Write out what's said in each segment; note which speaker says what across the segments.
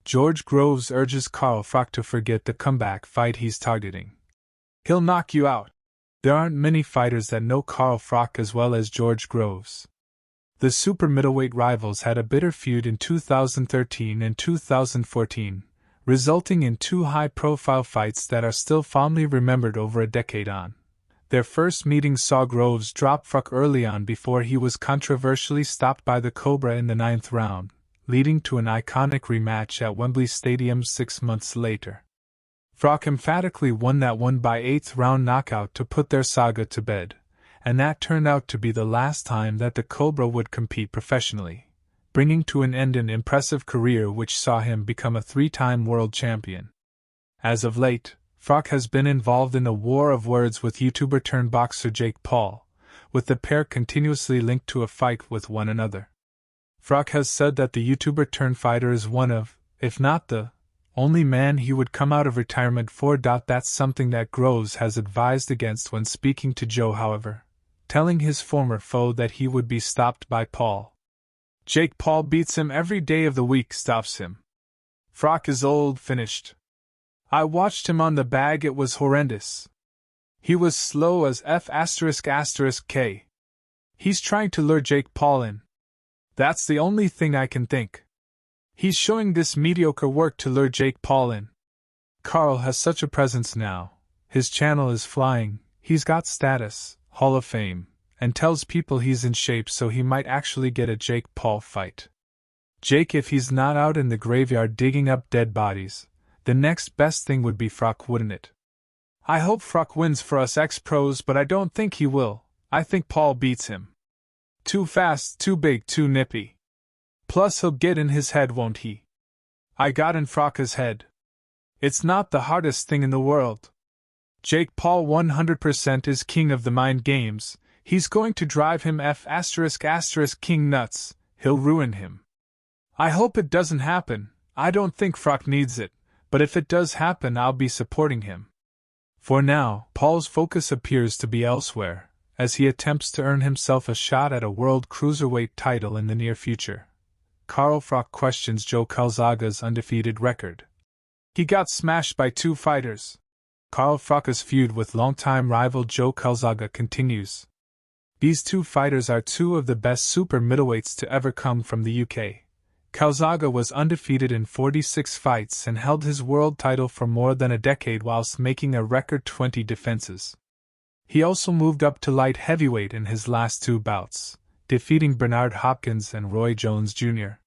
Speaker 1: George Groves urges Carl Froch to forget the comeback fight he's targeting. He'll knock you out. There aren't many fighters that know Carl Froch as well as George Groves. The super middleweight rivals had a bitter feud in 2013 and 2014, resulting in two high-profile fights that are still fondly remembered over a decade on. Their first meeting saw Groves drop Froch early on before he was controversially stopped by the Cobra in the 9th round, leading to an iconic rematch at Wembley Stadium 6 months later. Froch emphatically won that one by 8th round knockout to put their saga to bed, and that turned out to be the last time that the Cobra would compete professionally, bringing to an end an impressive career which saw him become a 3-time world champion. As of late, Froch has been involved in a war of words with YouTuber-turned-boxer Jake Paul, with the pair continuously linked to a fight with one another. Froch has said that the YouTuber-turned-fighter is one of, if not the, only man he would come out of retirement for. That's something that Groves has advised against when speaking to Joe, however, telling his former foe that he would be stopped by Paul. Jake Paul beats him every day of the week, stops him. Froch is old, finished. I watched him on the bag, it was horrendous. He was slow as F***K. He's trying to lure Jake Paul in. That's the only thing I can think. He's showing this mediocre work to lure Jake Paul in. Carl has such a presence now. His channel is flying, he's got status, Hall of Fame, and tells people he's in shape, so he might actually get a Jake Paul fight. Jake, if he's not out in the graveyard digging up dead bodies, the next best thing would be Froch, wouldn't it? I hope Froch wins for us ex-pros, but I don't think he will. I think Paul beats him. Too fast, too big, too nippy. Plus he'll get in his head, won't he? I got in Froch's head. It's not the hardest thing in the world. Jake Paul 100% is king of the mind games. He's going to drive him **king nuts. He'll ruin him. I hope it doesn't happen. I don't think Froch needs it, but if it does happen, I'll be supporting him. For now, Paul's focus appears to be elsewhere, as he attempts to earn himself a shot at a world cruiserweight title in the near future. Carl Froch questions Joe Calzaga's undefeated record. He got smashed by 2 fighters. Carl Froch's feud with longtime rival Joe Calzaga continues. These 2 fighters are 2 of the best super middleweights to ever come from the UK. Calzaga was undefeated in 46 fights and held his world title for more than a decade whilst making a record 20 defenses. He also moved up to light heavyweight in his last 2 bouts, defeating Bernard Hopkins and Roy Jones Jr.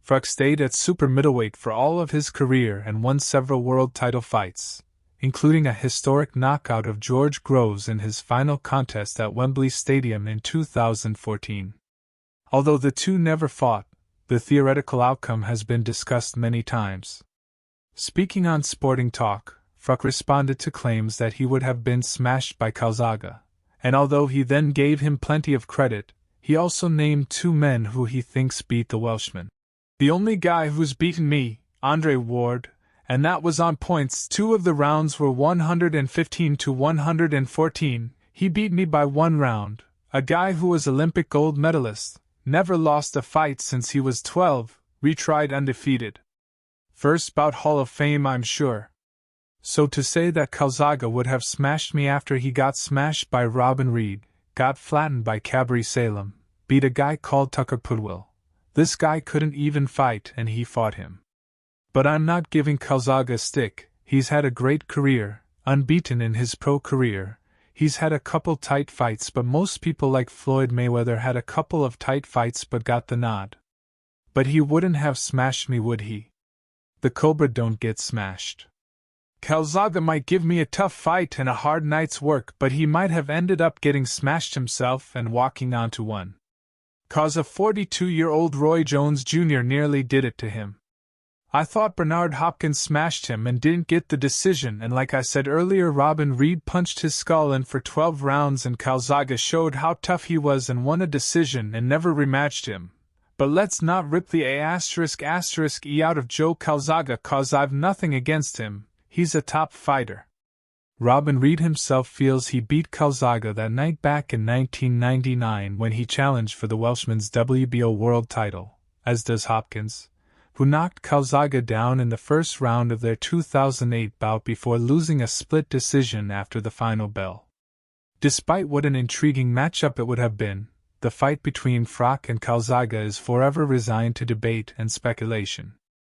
Speaker 1: Froch stayed at super middleweight for all of his career and won several world title fights, including a historic knockout of George Groves in his final contest at Wembley Stadium in 2014. Although the two never fought, the theoretical outcome has been discussed many times. Speaking on Sporting Talk, Froch responded to claims that he would have been smashed by Calzaga, and although he then gave him plenty of credit, he also named 2 men who he thinks beat the Welshman. The only guy who's beaten me, Andre Ward, and that was on points. 2 of the rounds were 115 to 114, he beat me by 1 round, a guy who was Olympic gold medalist, never lost a fight since he was 12, retried undefeated. First bout Hall of Fame, I'm sure. So to say that Calzaga would have smashed me after he got smashed by Robin Reed, got flattened by Cabri Salem, beat a guy called Tucker Pudwill. This guy couldn't even fight and he fought him. But I'm not giving Calzaga stick, he's had a great career, unbeaten in his pro career. He's had a couple tight fights, but most people like Floyd Mayweather had a couple of tight fights but got the nod. But he wouldn't have smashed me, would he? The Cobra don't get smashed. Calzaga might give me a tough fight and a hard night's work, but he might have ended up getting smashed himself and walking onto one. 'Cause a 42-year-old Roy Jones Jr. nearly did it to him. I thought Bernard Hopkins smashed him and didn't get the decision, and like I said earlier, Robin Reed punched his skull in for 12 rounds and Calzaga showed how tough he was and won a decision and never rematched him. But let's not rip the ****e out of Joe Calzaga, 'cause I've nothing against him, he's a top fighter. Robin Reed himself feels he beat Calzaga that night back in 1999 when he challenged for the Welshman's WBO world title, as does Hopkins. who knocked Calzaghe down in the first round of their 2008 bout before losing a split decision after the final bell. Despite what an intriguing matchup it would have been, the fight between Froch and Calzaghe is forever resigned to debate and speculation.